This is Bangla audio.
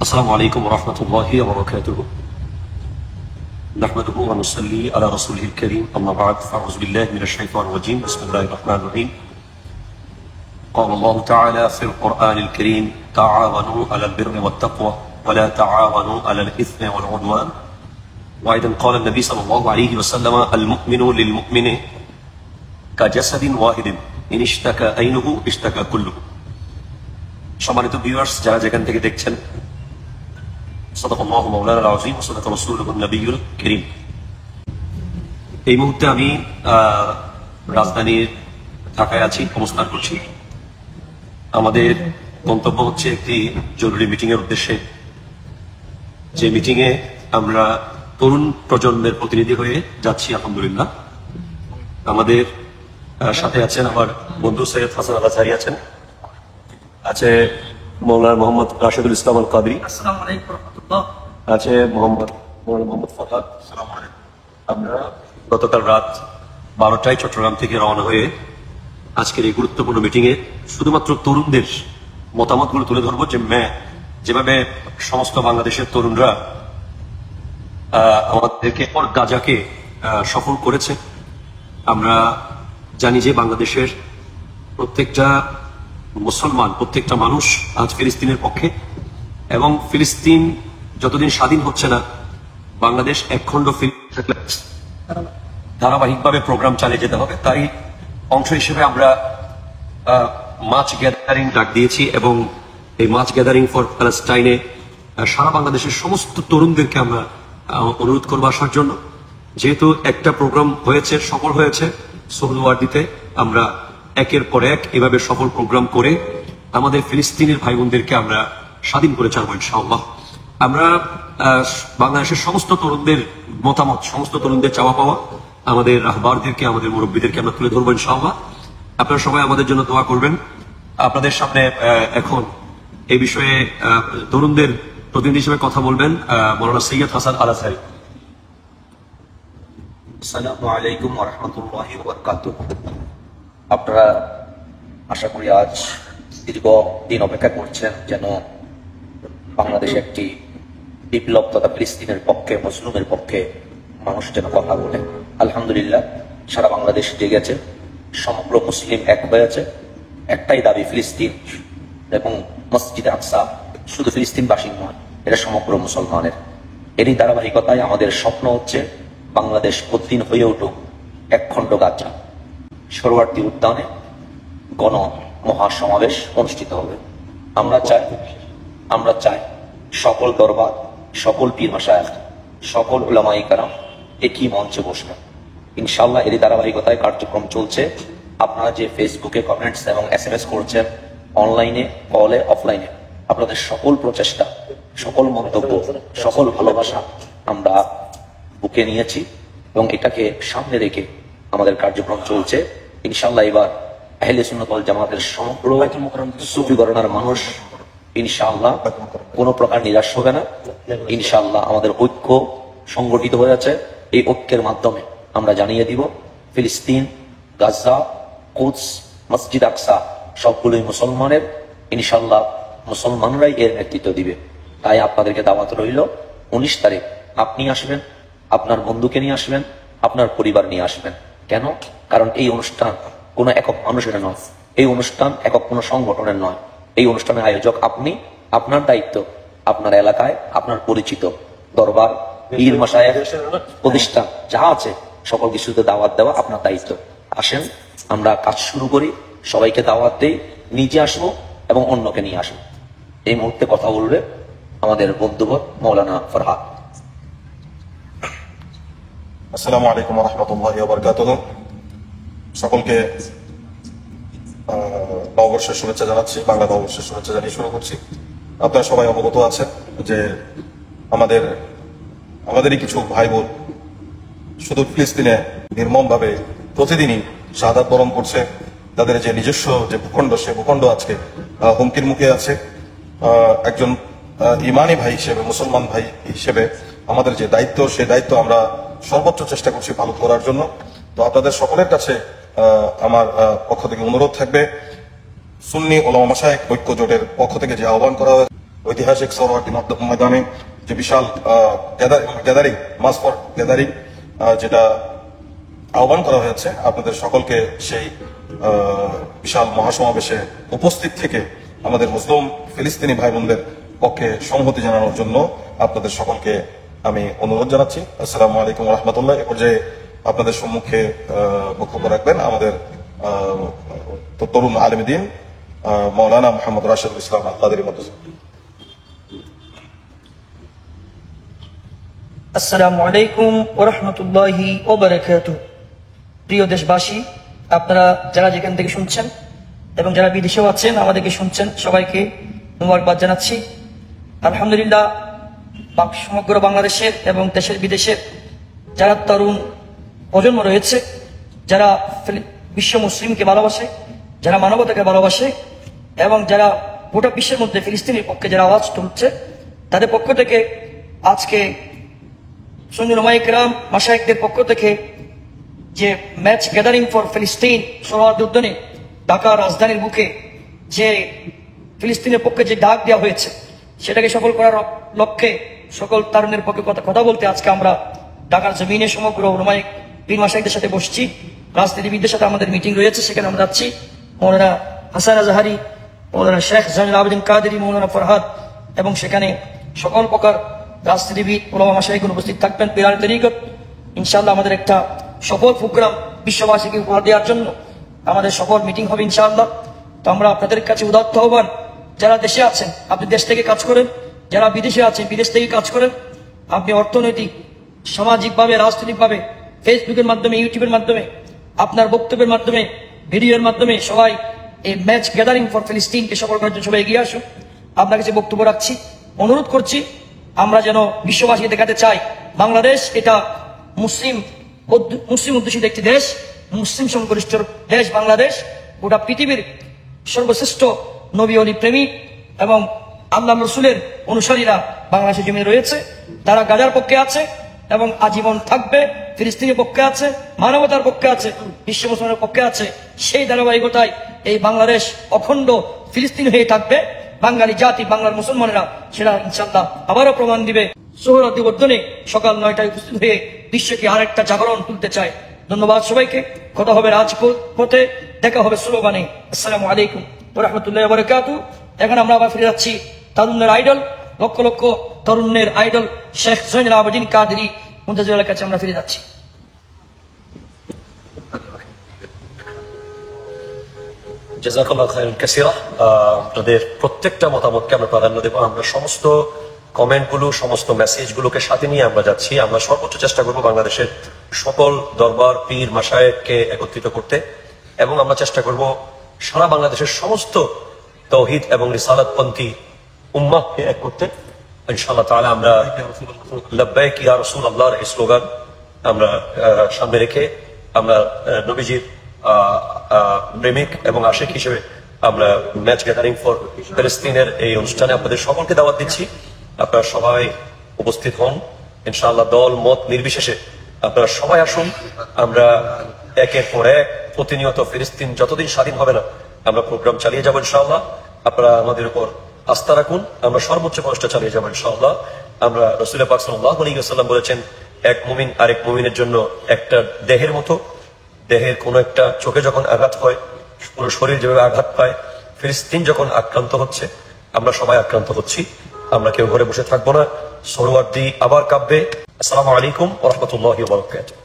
السلام عليكم ورحمة الله وبركاته. نحمده ونصلي على رسوله الكريم. أما بعد فأعوذ بالله من الشيطان الرجيم. بسم الله الرحمن الرحيم. قال الله تعالى في القرآن الكريم: تعاونوا على البر والتقوى ولا تعاونوا على الإثم والعدوان. وأيضا قال النبي صلى الله عليه وسلم: المؤمن للمؤمن كجسد واحد إن اشتكى عينه اشتكى كله. সম্মানিত ভিউয়ার্স, যারা যেখান থেকে দেখছেন, সাদাকাল্লাহু মাওলানা আল-আযীম ওয়া সাদাকা রাসূলুহুন নবিয়্যুল কারীম। এই মুহূর্তে আমি রাজধানীর ঢাকায় আছি, অবস্থান করছি। আমাদের গন্তব্য হচ্ছে একটি জরুরি মিটিং এর উদ্দেশ্যে, যে মিটিং এ আমরা তরুণ প্রজন্মের প্রতিনিধি হয়ে যাচ্ছি। আলহামদুলিল্লাহ, আমাদের সাথে আছেন আমার বন্ধু সৈয়দ হাসান আল আজহারী, আছে মৌলানা মোহাম্মদ রাশেদুল ইসলাম আল কাদরি, আছে মোহাম্মদ ফরহাদ। আমরা গতকাল রাত 12টায় চট্টগ্রাম থেকে রওনা হয়ে আজকের এই গুরুত্বপূর্ণ মিটিং এ শুধুমাত্র তরুণদের মতামতগুলো তুলে ধরবো, যেভাবে সমস্ত বাংলাদেশের তরুণরা আমাদেরকে গাজাকে সফল করেছে। আমরা জানি যে বাংলাদেশের প্রত্যেকটা মুসলমান, প্রত্যেকটা মানুষ আজ ফিলিস্তিনের পক্ষে, এবং ফিলিস্তিন যতদিন স্বাধীন হচ্ছে না, বাংলাদেশ একখণ্ড ধারাবাহিকভাবে প্রোগ্রাম চালিয়ে যেতে হবে। তাই অংশ হিসেবে আমরা মার্চ গ্যাদারিং ডাক দিয়েছি, এবং এই মার্চ গ্যাদারিং ফর প্যালেস্টাইনে সারা বাংলাদেশের সমস্ত তরুণদেরকে আমরা অনুরোধ করবো আসার জন্য। যেহেতু একটা প্রোগ্রাম হয়েছে, সফল হয়েছে সোহরাওয়ার্দীতে, আমরা একের পর এক এভাবে সফল প্রোগ্রাম করে আমাদের ফিলিস্তিনের ভাই বোনদেরকে আমরা স্বাধীন করে ছাড়বো ইনশাআল্লাহ। আমরা বাংলাদেশের সমস্ত তরুণদের মতামত, সমস্ত তরুণদের চাওয়া পাওয়া, আমাদের রাহবারদেরকে, আমাদের মুরব্বীদেরকে আমরা তুলে ধরবো ইনশাআল্লাহ। আপনারা সবাই আমাদের জন্য দোয়া করবেন। আপনাদের সামনে এখন এই বিষয়ে তরুণদের প্রতিনিধি হিসেবে কথা বলবেন মৌলানা সৈয়দ হাসান আল আজহারী। আসসালামু আলাইকুম ওয়া রাহমাতুল্লাহি ওয়া বারাকাতুহু। আপনারা আশা করি আজ দীর্ঘ দিন অপেক্ষা করছেন যেন বাংলাদেশে একটি বিপ্লব তথা ফিলিস্তিনের পক্ষে, মুসলিমের পক্ষে মানুষ যেন কথা বলে। আলহামদুলিল্লাহ, সারা বাংলাদেশ জেগেছে, সমগ্র মুসলিম এক হয়েছে। একটাই দাবি, ফিলিস্তিন এবং মসজিদে আকসা শুধু ফিলিস্তিনবাসীর নয়, এটা সমগ্র মুসলমানের। এরই ধারাবাহিকতায় আমাদের স্বপ্ন হচ্ছে বাংলাদেশ প্রতিদিন হয়ে উঠুক একখণ্ড গাজা। সোহরাওয়ার্দী উদ্যানে গণ মহাসমাবেশ অনুষ্ঠিত হবে। আমরা চাই সকল দরবার, সকল পীর মাশায়েখ, সকল উলামায়ে কেরাম একই মঞ্চে বসবেন ইনশাআল্লাহ। এরই ধারাবাহিকতায় কার্যক্রম চলছে। আপনারা যে ফেসবুকে কমেন্টস এবং SMS করছেন, অনলাইনে, কলে, অফলাইনে, আপনাদের সকল প্রচেষ্টা, সকল মন্তব্য, সকল ভালোবাসা আমরা বুকে নিয়েছি, এবং এটাকে সামনে রেখে আমাদের কার্যক্রম চলছে ইনশাআল্লাহ। এবার আহলে সুন্নাত ওয়াল জামাতের সমগ্র সুফি ঘরানার মানুষ ইনশাআল্লাহ কোনো প্রকার নিরাশ হবে না। ইনশাআল্লাহ আমাদের ঐক্য সংগঠিত হয়েছে। এই ঐক্যের মাধ্যমে আমরা জানিয়ে দিব ফিলিস্তিন, গাজা, কুদস, মসজিদ আকসা সবগুলোই মুসলমানের। ইনশাআল্লাহ মুসলমানরাই এর নেতৃত্ব দিবে। তাই আপনাদেরকে দাওয়াত রইল, 19 তারিখ আপনি আসবেন, আপনার বন্ধুকে নিয়ে আসবেন, আপনার পরিবার নিয়ে আসবেন। কেন? কারণ এই অনুষ্ঠান কোনো একক মানুষের নয়, এই অনুষ্ঠান একক কোনো সংগঠনের নয়। এই অনুষ্ঠানের আয়োজক আপনি। আপনার দায়িত্ব আপনার এলাকায় আপনার পরিচিত দরবার, পীর মাশায়েখ, প্রতিষ্ঠান যা আছে সকল কিছুতে দাওয়াত দেওয়া আপনার দায়িত্ব। আসেন, আমরা কাজ শুরু করি, সবাইকে দাওয়াত দেই, নিজে আসবো এবং অন্যকে নিয়ে আসবো। এই মুহূর্তে কথা বলবে আমাদের বন্ধুবর মৌলানা ফরহাদ। আসসালামু আলাইকুম ওয়া রাহমাতুল্লাহি ওয়া বারাকাতুহু। সকলকে নববর্ষের শুভেচ্ছা জানাচ্ছি, বাংলা নববর্ষের শুভেচ্ছা জানিয়ে শুরু করছি। আপনারা সবাই অবগত আছেন যে আমাদেরই কিছু ভাই বোন শুধু ফিলিস্তিনে নির্মমভাবে প্রতিদিনই শাহাদাত বরণ করছে। তাদের যে নিজস্ব যে ভূখণ্ড, সে ভূখণ্ড আজকে হুমকির মুখে আছে। একজন ইমানি ভাই হিসেবে, মুসলমান ভাই হিসেবে আমাদের যে দায়িত্ব, সেই দায়িত্ব আমরা সর্বোচ্চ চেষ্টা করছি পালন করার জন্য। তো আপনাদের সকলের কাছে আমার পক্ষ থেকে অনুরোধ থাকবে, সুন্নি ওলামা মাশায়েখ ঐক্য জোটের পক্ষ থেকে যে আহ্বান করা হয়েছে ঐতিহাসিক সোহরাওয়ার্দী ময়দানে যে বিশাল গ্যাদারিং মাস ফর গ্যাদারিং যেটা আহ্বান করা হয়েছে, আপনাদের সকলকে সেই বিশাল মহাসমাবেশে উপস্থিত থেকে আমাদের মুসলিম ফিলিস্তিনি ভাই বোনদের পক্ষে সংহতি জানানোর জন্য আপনাদের সকলকে আমি অনুরোধ জানাচ্ছি। আসসালামু আলাইকুম রহমতুল্লাহ। এ পর্যায়ে আপনাদের সম্মুখে বক্তব্য রাখবেন আমাদের তরুণ আলেম দ্বীন মৌলানা মোহাম্মদ রাশেদুল ইসলাম আল কাদেরী মাদ্রাসা। আসসালামু আলাইকুম ওয়া রাহমাতুল্লাহি ওয়া বারাকাতুহু। প্রিয় দেশবাসী, আপনারা যারা যেখান থেকে শুনছেন এবং যারা বিদেশেও আছেন আমাদেরকে শুনছেন, সবাইকে মোবারকবাদ জানাচ্ছি। আলহামদুলিল্লাহ, সমগ্র বাংলাদেশের এবং দেশের বিদেশের যারা তরুণ প্রজন্ম রয়েছে, যারা বিশ্ব মুসলিমকে ভালোবাসে, যারা মানবতাকে ভালোবাসে এবং যারা গোটা বিশ্বের মধ্যে ফিলিস্তিনের পক্ষে যারা আওয়াজ তুলছে, তাদের পক্ষ থেকে আজকে সুন্নি উলামায়ে কেরাম মাশায়েখদের পক্ষ থেকে যে ম্যাচ গ্যাদারিং ফর ফিলিস্তিন সোহরাওয়ার্দী উদ্যানে ঢাকা রাজধানীর বুকে যে ফিলিস্তিনের পক্ষে যে ডাক দেওয়া হয়েছে, সেটাকে সফল করার লক্ষ্যে সকল তরুণের পক্ষে কথা বলতে আজকে আমরা ঢাকার জমিনে সমগ্র উলামায়ে পীর মাশায়েখদের সাথে বসছি। রাজনীতিবিদদের সাথে আমাদের মিটিং রয়েছে, সেখানে আমরা যাচ্ছি। মৌলানা হাসান আজহারি, মৌলানা শেখ জামিল আবেদিন কাদেরী, মৌলানা ফরহাদ এবং সেখানে সকল প্রকার রাজনীতিবিদ উলামা মাশায়েখ উপস্থিত থাকবেন। পীরান তরিকত ইনশাআল্লাহ আমাদের একটা সফল প্রোগ্রাম বিশ্ববাসীকে উপহার দেওয়ার জন্য আমাদের সফল মিটিং হবে ইনশাআল্লাহ। তো আমরা আপনাদের কাছে উদাত্ত আহ্বান, যারা দেশে আছেন আপনি দেশ থেকে কাজ করেন, যারা বিদেশে আছেন বিদেশ থেকে কাজ করেন, আপনি অর্থনৈতিক সামাজিকভাবে রাজনৈতিকভাবে ফেসবুকের মাধ্যমে ইউটিউবের মাধ্যমে আপনার বক্তব্যের মাধ্যমে ভিডিওর মাধ্যমে সবাই এই ম্যাচ গ্যাদারিং ফর ফিলিস্তিনকে সফল করার জন্য সবাই এগিয়ে আসুন। আপনার কাছে বক্তব্য রাখছি, অনুরোধ করছি, আমরা যেন বিশ্ববাসীকে দেখাতে চাই বাংলাদেশ এটা মুসলিম অধ্যুষিত একটি দেশ, মুসলিম সংখ্যাগরিষ্ঠ দেশ বাংলাদেশ। গোটা পৃথিবীর সর্বশ্রেষ্ঠ নবী অলি প্রেমিক এবং আল্লাহ রসুলের অনুসারীরা বাংলাদেশের জমিনে রয়েছে। তারা গাজার পক্ষে আছে এবং আজীবন থাকবে, ফিলিস্তিনের পক্ষে আছে, মানবতার পক্ষে আছে, বিশ্ব মুসলমানের পক্ষে আছে। সেই ধারাবাহিকতায় এই বাংলাদেশ অখণ্ড ফিলিস্তিন হয়ে থাকবে। বাঙালি জাতি, বাংলার মুসলমানেরা সেটা ইনশাআল্লাহ আবারও প্রমাণ দিবে। সোহরাওয়ার্দী উদ্যানে সকাল 9টায় উপস্থিত হয়ে বিশ্বকে আরেকটা জাগরণ তুলতে চায়। ধন্যবাদ সবাইকে। কথা হবে রাজপথে, দেখা হবে স্লোগানে। আসসালামু আলাইকুম ওয়া রাহমাতুল্লাহি ওয়া বারাকাতুহু। এখন আমরা আবার ফিরে যাচ্ছি তরুণের আইডল, লক্ষ লক্ষ তরুণের আইডল শেখ জামিল আবেদিন কাদেরী মুন্তাজিরের কাছে আমরা ফিরে যাচ্ছি। জাযাকাল্লাহু খায়রান কাসীরা। আপনাদের প্রত্যেকটা মতামতকে আমরা প্রাধান্য দেব। আমরা সমস্ত কমেন্টগুলো, সমস্ত মেসেজগুলোকে সাথে নিয়ে আমরা যাচ্ছি। আমরা সর্বোচ্চ চেষ্টা করব বাংলাদেশের সকল দরবার পীর মাশায়েখকে একত্রিত করতে, এবং আমরা চেষ্টা করব সারা বাংলাদেশের সমস্ত তাওহীদ এবং রিসালাতপন্থী উম্মাহকে এক করতে। ইনশাআল্লাহ তাআলা আমরা লাব্বাইক ইয়া রাসূলুল্লাহর এই স্লোগান আমরা সামনে রেখে আমরা নবীজির প্রেমিক এবং আশিক হিসেবে আমরা ম্যাচ গ্যাদারিং ফর ফিলিস্তিনের এই অনুষ্ঠানে আপনাদের সকলকে দাওয়াত দিচ্ছি। আপনারা সবাই উপস্থিত হন ইনশাআল্লাহ, দল মত নির্বিশেষে আপনারা সবাই আসুন। আমরা একের পর এক প্রতিনিয়ত ফিলিস্তিন যতদিন স্বাধীন হবে না আমরা প্রোগ্রাম চালিয়ে যাবো ইনশাআল্লাহ। আপনারা আমাদের উপর আস্থা রাখুন, আমরা সর্বোচ্চ প্রচেষ্টা চালিয়ে যাবো ইনশাআল্লাহ। আমরা রাসূল পাক সাল্লাল্লাহু আলাইহি ওয়াসাল্লাম বলেছেন, এক মুমিন আরেক মুমিনের জন্য একটা দেহের মতো। দেহের কোনো একটা চোখে যখন আঘাত হয়, পুরো শরীর যেভাবে আঘাত পায়, ফিলিস্তিন যখন আক্রান্ত হচ্ছে আমরা সবাই আক্রান্ত হচ্ছি। আমরা কেউ ঘরে বসে থাকবো না। সোহরাওয়ার্দী আবার কাঁপবে। আসসালামু আলাইকুম ওয়া রাহমাতুল্লাহি ওয়া বারাকাতুহু।